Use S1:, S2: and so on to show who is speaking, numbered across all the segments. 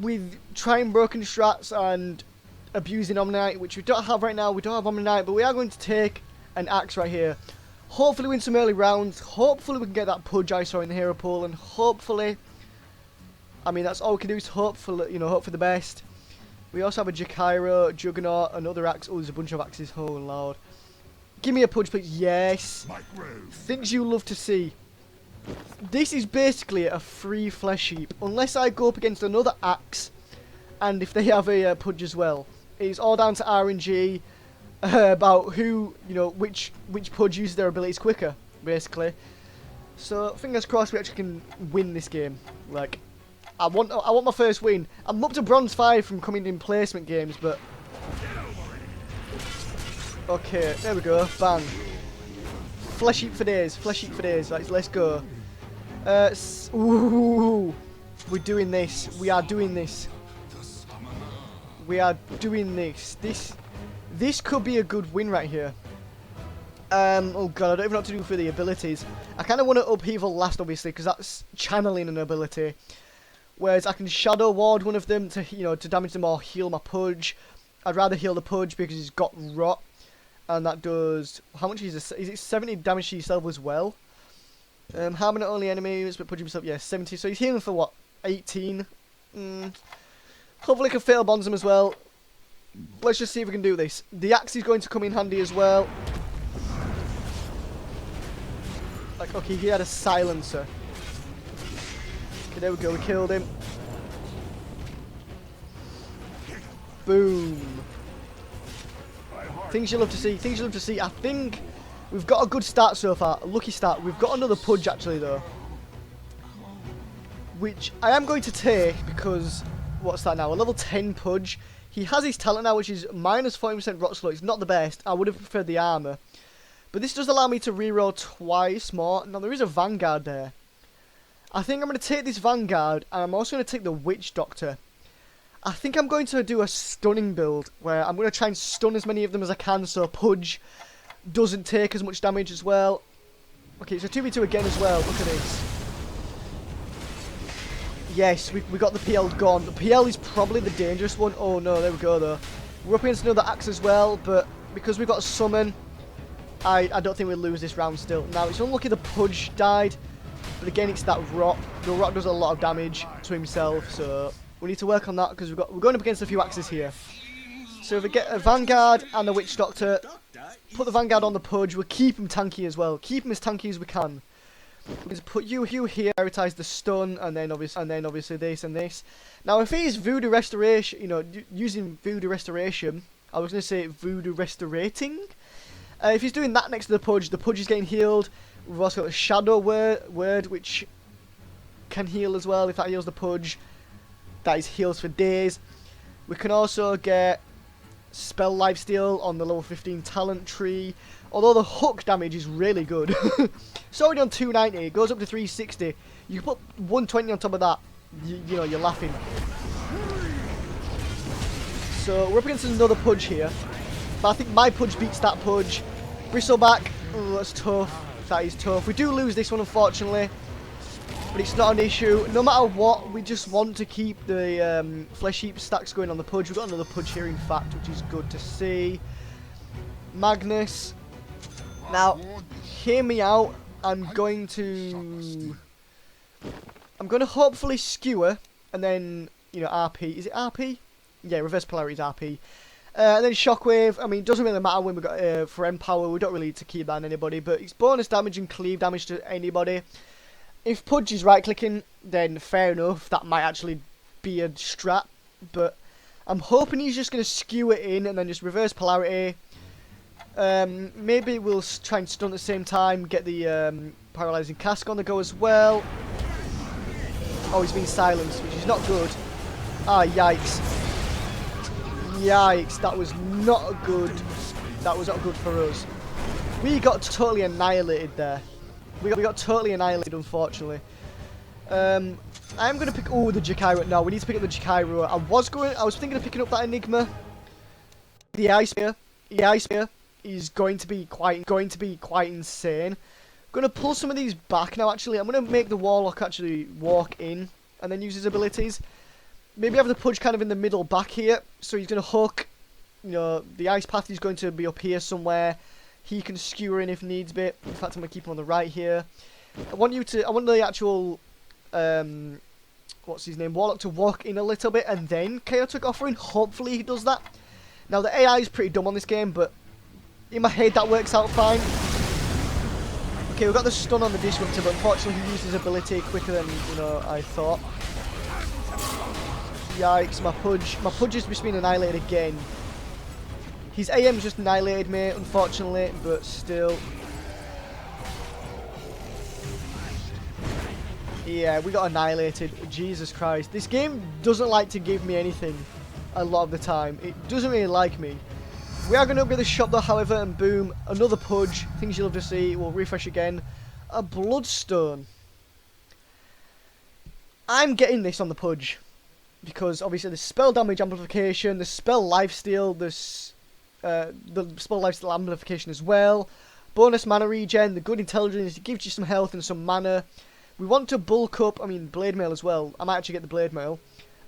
S1: with trying broken strats and abusing Omnite, which we don't have right now. We don't have Omnite, but we are going to take an axe right here. Hopefully win some early rounds. Hopefully we can get that Pudge I saw in the hero pool, and hopefully, I mean, that's all we can do is hope for, you know, hope for the best. We also have a Jakiro, Juggernaut, another axe. Oh, there's a bunch of axes. Oh lord. Give me a Pudge, please. Yes. Things you love to see. This is basically a free flesh heap, unless I go up against another axe, and if they have a Pudge as well. It's all down to RNG about who, you know, which Pudge uses their abilities quicker, basically. So fingers crossed we actually can win this game. Like, I want my first win. I'm up to bronze 5 from coming in placement games, but okay, there we go. Bang. Flesh heap for days. Flesh heap for days. Right, let's go. Ooh, we're doing this. We are doing this. We are doing this. This could be a good win right here. Oh god, I don't even know what to do for the abilities. I kind of want to upheaval last, obviously, because that's channeling an ability. Whereas I can shadow ward one of them to, you know, to damage them or heal my Pudge. I'd rather heal the Pudge because he's got rot, and that does how much is it 70 damage to yourself as well. Harming only enemies, but Pudge himself, yeah, 70. So he's healing for what, 18. Hopefully I can fail bonds him as well. Let's just see if we can do this. The axe is going to come in handy as well. Like, okay, he had a silencer. Okay, there we go, we killed him. Boom. Things you love to see, things you love to see. I think we've got a good start so far, a lucky start. We've got another Pudge actually though, which I am going to take because, what's that now, a level 10 Pudge. He has his talent now, which is minus 40% rot slow. It's not the best. I would have preferred the armor, but this does allow me to reroll twice more. Now there is a Vanguard there. I think I'm going to take this Vanguard, and I'm also going to take the Witch Doctor. I think I'm going to do a stunning build, where I'm going to try and stun as many of them as I can, so Pudge doesn't take as much damage as well. Okay, it's a 2v2 again as well. Look at this. Yes, we got the PL gone. The PL is probably the dangerous one. Oh no, there we go though. We're up against another axe as well, but because we've got a summon, I don't think we'll lose this round still. Now, it's unlucky the Pudge died, but again, it's that rot. The rot does a lot of damage to himself, so we need to work on that because we're going up against a few axes here. So if we get a Vanguard and a Witch Doctor, put the Vanguard on the Pudge, we'll keep him tanky as well. Keep him as tanky as we can. We'll just put you here, prioritize the stun, and then obviously this and this. Now, if he's Voodoo Restoration, you know, using Voodoo Restoration, I was going to say Voodoo Restorating. If he's doing that next to the Pudge is getting healed. We've also got a Shadow Word, which can heal as well. If that heals the Pudge, that is heals for days. We can also get Spell Lifesteal on the level 15 talent tree. Although the hook damage is really good. It's already on 290, it goes up to 360. You can put 120 on top of that, you know, you're laughing. So we're up against another Pudge here. But I think my Pudge beats that Pudge. Bristleback, oh, that's tough. That is tough. We do lose this one, unfortunately. But it's not an issue. No matter what, we just want to keep the flesh heap stacks going on the Pudge. We've got another Pudge here, in fact, which is good to see. Magnus. Now, hear me out. I'm going to hopefully skewer, and then, you know, RP. Is it RP? Yeah, reverse polarity is RP. And then Shockwave. I mean, it doesn't really matter when we got for Empower. We don't really need to keep that on anybody, but it's bonus damage and cleave damage to anybody. If Pudge is right-clicking, then fair enough. That might actually be a strat, but I'm hoping he's just going to skew it in and then just reverse polarity. Maybe we'll try and stun at the same time, get the paralyzing cask on the go as well. Oh, he's being silenced, which is not good. Ah, yikes. Yikes, that was not good. That was not good for us. We got totally annihilated there. We got totally annihilated, unfortunately. I'm going to pick... Oh, the Jakiro. No, we need to pick up the Jakiro. I was thinking of picking up that Enigma. The Ice Spear. The Ice Spear is going to be quite insane. I'm going to pull some of these back now, actually. I'm going to make the Warlock actually walk in and then use his abilities. maybe have the Pudge kind of in the middle back here. So he's going to hook, you know, the ice path is going to be up here somewhere. He can skewer in if needs be. In fact, I'm going to keep him on the right here. I want the actual, what's his name, Warlock to walk in a little bit and then Chaotic Offering. Hopefully he does that. Now the AI is pretty dumb on this game, but in my head that works out fine. Okay, we've got the stun on the Disruptor, but unfortunately he used his ability quicker than, you know, I thought. Yikes, my Pudge has just been annihilated again. His AM's just annihilated me, unfortunately, but still. Yeah, we got annihilated. Jesus Christ. This game doesn't like to give me anything a lot of the time. It doesn't really like me. We are going to upgrade the shop though, however, and boom, another Pudge. Things you'll love to see. We'll refresh again. A Bloodstone. I'm getting this on the Pudge. Because obviously the spell damage amplification, the spell lifesteal, the spell lifesteal amplification as well. Bonus mana regen, the good intelligence, it gives you some health and some mana. We want to bulk up, Blade Mail as well. I might actually get the Blade Mail.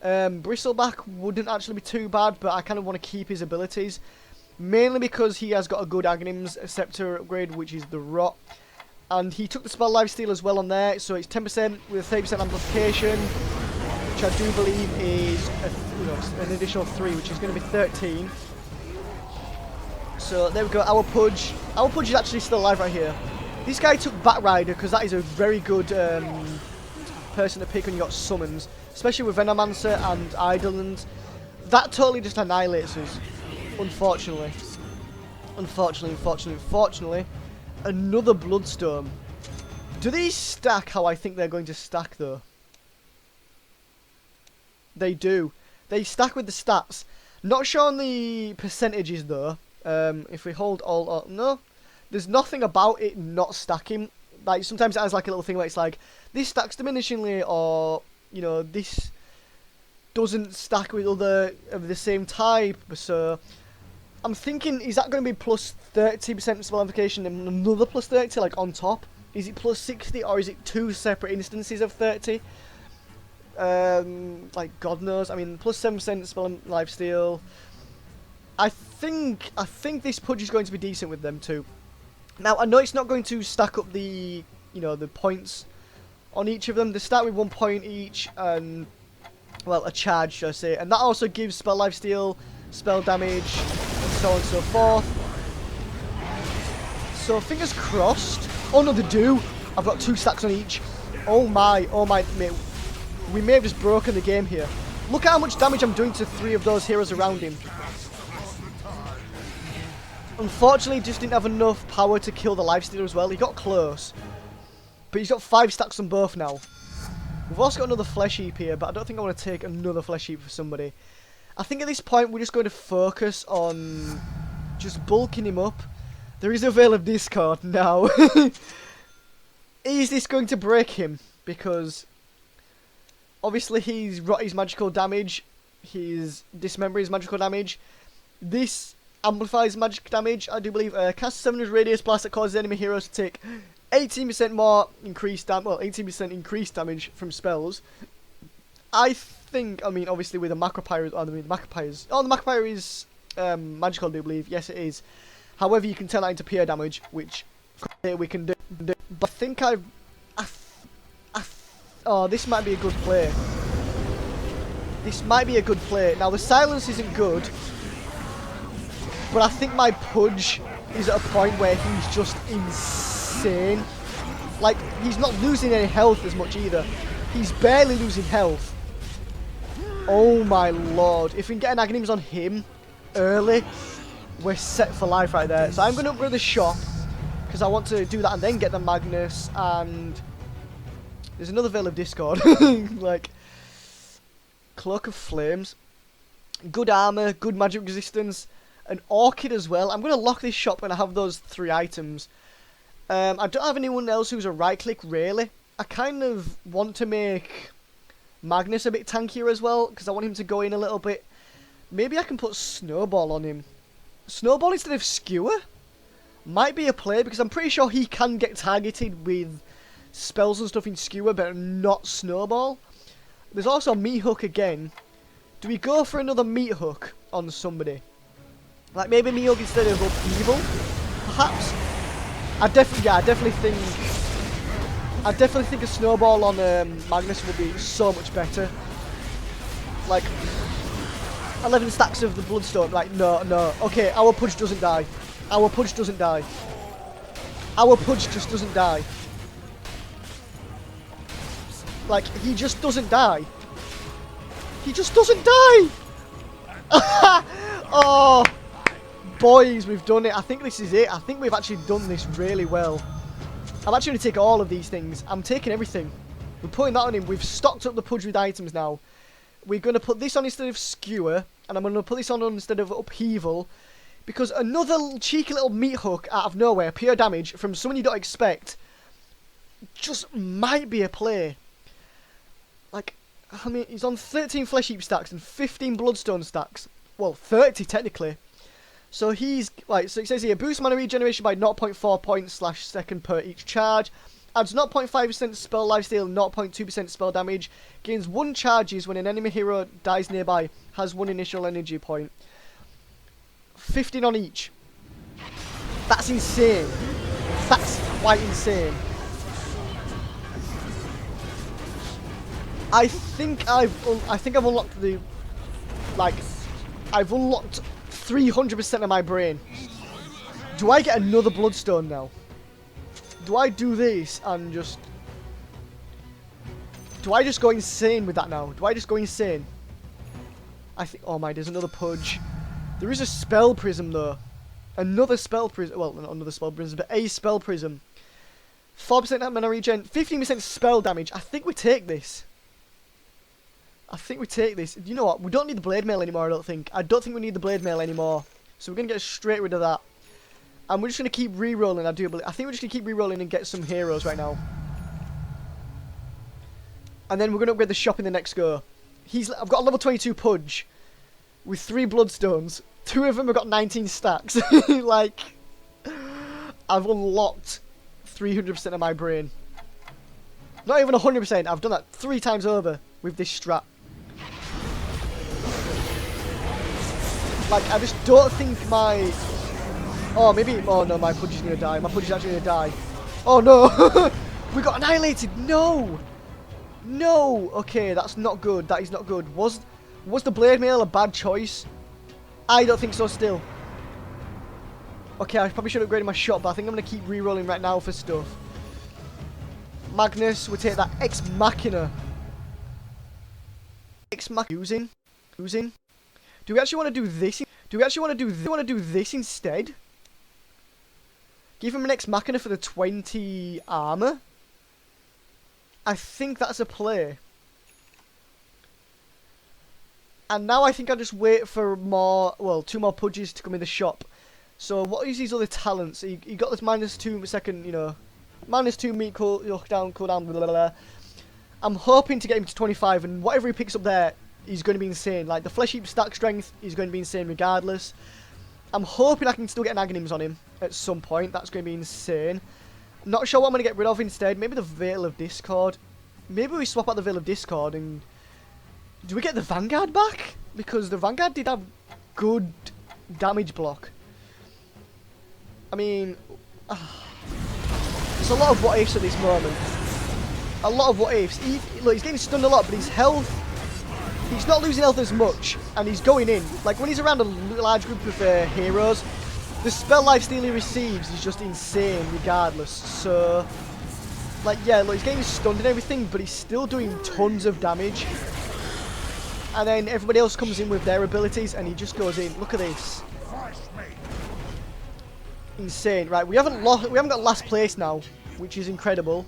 S1: Bristleback wouldn't actually be too bad, but I kind of want to keep his abilities. Mainly because he has got a good Aghanims Scepter upgrade, which is the Rot. And he took the spell lifesteal as well on there, so it's 10% with a 30% amplification. Which I do believe is an additional 3, which is going to be 13. So there we go, our Pudge. Our Pudge is actually still alive right here. This guy took Batrider because that is a very good person to pick when you got summons. Especially with Venomancer and Eidolons. That totally just annihilates us. Unfortunately. Unfortunately. Another Bloodstone. Do these stack how I think they're going to stack though? They do. They stack with the stats. Not showing the percentages though. If we hold all up, no. There's nothing about it not stacking. Like sometimes it has like a little thing where it's like this stacks diminishingly, or you know this doesn't stack with other of the same type. So I'm thinking, is that going to be plus 30% spell amplification and another plus 30 like on top? Is it plus 60 or is it two separate instances of 30? Like God knows. Plus 7% spell lifesteal. I think this Pudge is going to be decent with them too. Now I know it's not going to stack up the the points on each of them. They start with 1 point each, and well, a charge, should I say, and that also gives spell lifesteal, spell damage, and so on and so forth. So fingers crossed. Oh no, they do. I've got 2 stacks on each. Oh my, mate. We may have just broken the game here. Look at how much damage I'm doing to 3 of those heroes around him. Unfortunately, just didn't have enough power to kill the lifestealer as well. He got close. But he's got 5 stacks on both now. We've also got another Flesh Heap here, but I don't think I want to take another Flesh Heap for somebody. I think at this point, we're just going to focus on just bulking him up. There is a Veil of Discord now. Is this going to break him? Because obviously he's rot his magical damage. He's dismember his magical damage. This amplifies magic damage, I do believe. Cast 700 radius blast that causes enemy heroes to take 18% more increased 18% increased damage from spells. I think, obviously with the Macropyre, the Macropyre is magical, I do believe. Yes, it is. However, you can turn that into peer damage, which we can do. But I think oh, this might be a good play. This might be a good play. Now, the silence isn't good, but I think my Pudge is at a point where he's just insane. Like, he's not losing any health as much either. He's barely losing health. Oh my lord. If we can get an Aghanims on him early, we're set for life right there. So I'm going to upgrade the shop, because I want to do that and then get the Magnus, and there's another Veil of Discord. Like, Cloak of Flames, good armor, good magic resistance, an Orchid as well. I'm going to lock this shop when I have those 3 items. I don't have anyone else who's a right click, really. I kind of want to make Magnus a bit tankier as well, because I want him to go in a little bit. Maybe I can put Snowball on him. Snowball instead of Skewer might be a play, because I'm pretty sure he can get targeted with spells and stuff in Skewer, but not Snowball. There's also Me Hook again. Do we go for another meat hook on somebody? Like maybe meat hook instead of upheaval, perhaps. I definitely think a snowball on Magnus would be so much better. Like 11 stacks of the bloodstone. Like no. Okay, our Pudge doesn't die. Our Pudge doesn't die. Our Pudge just doesn't die. Like he just doesn't die. He just doesn't die. Oh, boys, we've done it. I think this is it. I think we've actually done this really well. I'm actually going to take all of these things. I'm taking everything. We're putting that on him. We've stocked up the Pudge with items now. We're going to put this on instead of Skewer. And I'm going to put this on instead of Upheaval. Because another cheeky little meat hook out of nowhere, pure damage, from someone you don't expect, just might be a play. Like, I mean, he's on 13 Flesh Heap stacks and 15 Bloodstone stacks. Well, 30 technically. So he's, like, so it says here, boost mana regeneration by 0.4 points/second per each charge. Adds 0.5% spell lifesteal, 0.2% spell damage. Gains 1 charges when an enemy hero dies nearby. Has 1 initial energy point. 15 on each. That's insane. That's quite insane. I think I've unlocked the, like, I've unlocked 300% of my brain. Do I get another Bloodstone now? Do I do this and just... Do I just go insane with that now? Do I just go insane? I think... Oh my, there's another Pudge. There is a Spell Prism though. Another Spell Prism. Well, not another Spell Prism, but a Spell Prism. 4% mana regen. 15% spell damage. I think we take this. You know what? We don't need the Blade Mail anymore, I don't think. I don't think we need the Blade Mail anymore. So we're going to get straight rid of that. And we're just going to keep re-rolling, I do believe. I think we're just going to keep re-rolling and get some heroes right now. And then we're going to upgrade the shop in the next go. I've got a level 22 Pudge with 3 Bloodstones. 2 of them have got 19 stacks. Like, I've unlocked 300% of my brain. Not even 100%. I've done that 3 times over with this strat. Like, I just don't think my... Oh, maybe... Oh, no, my Pudge is going to die. My Pudge is actually going to die. Oh, no. We got annihilated. No. No. Okay, that's not good. That is not good. Was the Blade Mail a bad choice? I don't think so still. Okay, I probably should have upgraded my shot, but I think I'm going to keep re-rolling right now for stuff. Magnus, we'll take that Ex Machina. Ex Machina. Using. Do we actually want to do this? Do we actually want to do this instead? Give him an Ex Machina for the 20 armor. I think that's a play. And now I think I'll just wait for more, well, 2 more Pudges to come in the shop. So what is his other talents? He got this -2 second, you know, -2 meat cooldown, blah, blah, blah. I'm hoping to get him to 25, and whatever he picks up there, he's going to be insane. Like, the Flesh Heap stack strength is going to be insane regardless. I'm hoping I can still get an Aghanims on him at some point. That's going to be insane. Not sure what I'm going to get rid of instead. Maybe the Veil of Discord. Maybe we swap out the Veil of Discord and... Do we get the Vanguard back? Because the Vanguard did have good damage block. I mean... There's a lot of what-ifs at this moment. A lot of what-ifs. Look, he's getting stunned a lot, but his health... He's not losing health as much, and he's going in. Like, when he's around a large group of heroes, the spell lifesteal he receives is just insane regardless. So, like, yeah, look, he's getting stunned and everything, but he's still doing tons of damage. And then everybody else comes in with their abilities, and he just goes in. Look at this. Insane. Right, we haven't got last place now, which is incredible.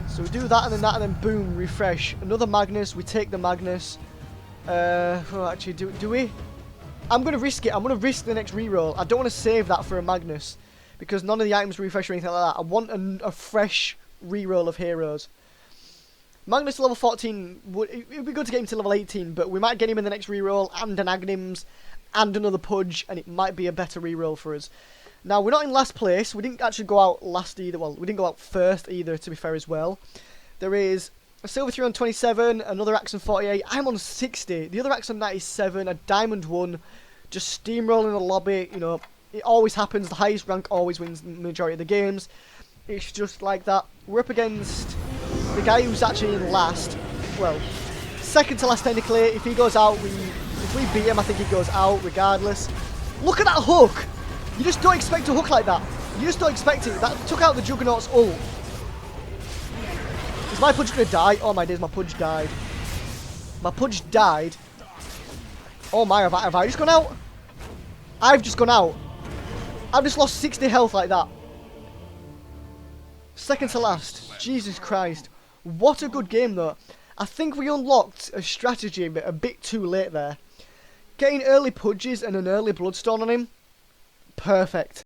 S1: So we do that, and then boom, refresh. Another Magnus. We take the Magnus. Well, actually, do we? I'm going to risk it. I'm going to risk the next reroll. I don't want to save that for a Magnus, because none of the items refresh or anything like that. I want a fresh reroll of heroes. Magnus level 14, it would be good to get him to level 18, but we might get him in the next reroll, and an Aghanims, and another Pudge, and it might be a better reroll for us. Now, we're not in last place. We didn't actually go out last either. Well, we didn't go out first either, to be fair as well. There is A silver 3 on 27, another axe on 48. I'm on 60. The other axe on 97, a diamond 1. Just steamrolling the lobby, you know. It always happens. The highest rank always wins the majority of the games. It's just like that. We're up against the guy who's actually in last. Well, second to last technically. If he goes out, if we beat him, I think he goes out regardless. Look at that hook! You just don't expect a hook like that. You just don't expect it. That took out the Juggernaut's ult. Is my Pudge going to die? Oh my days, my Pudge died. My Pudge died. Oh my, have I just gone out? I've just gone out. I've just lost 60 health like that. Second to last. Jesus Christ. What a good game though. I think we unlocked a strategy a bit too late there. Getting early Pudges and an early Bloodstone on him. Perfect.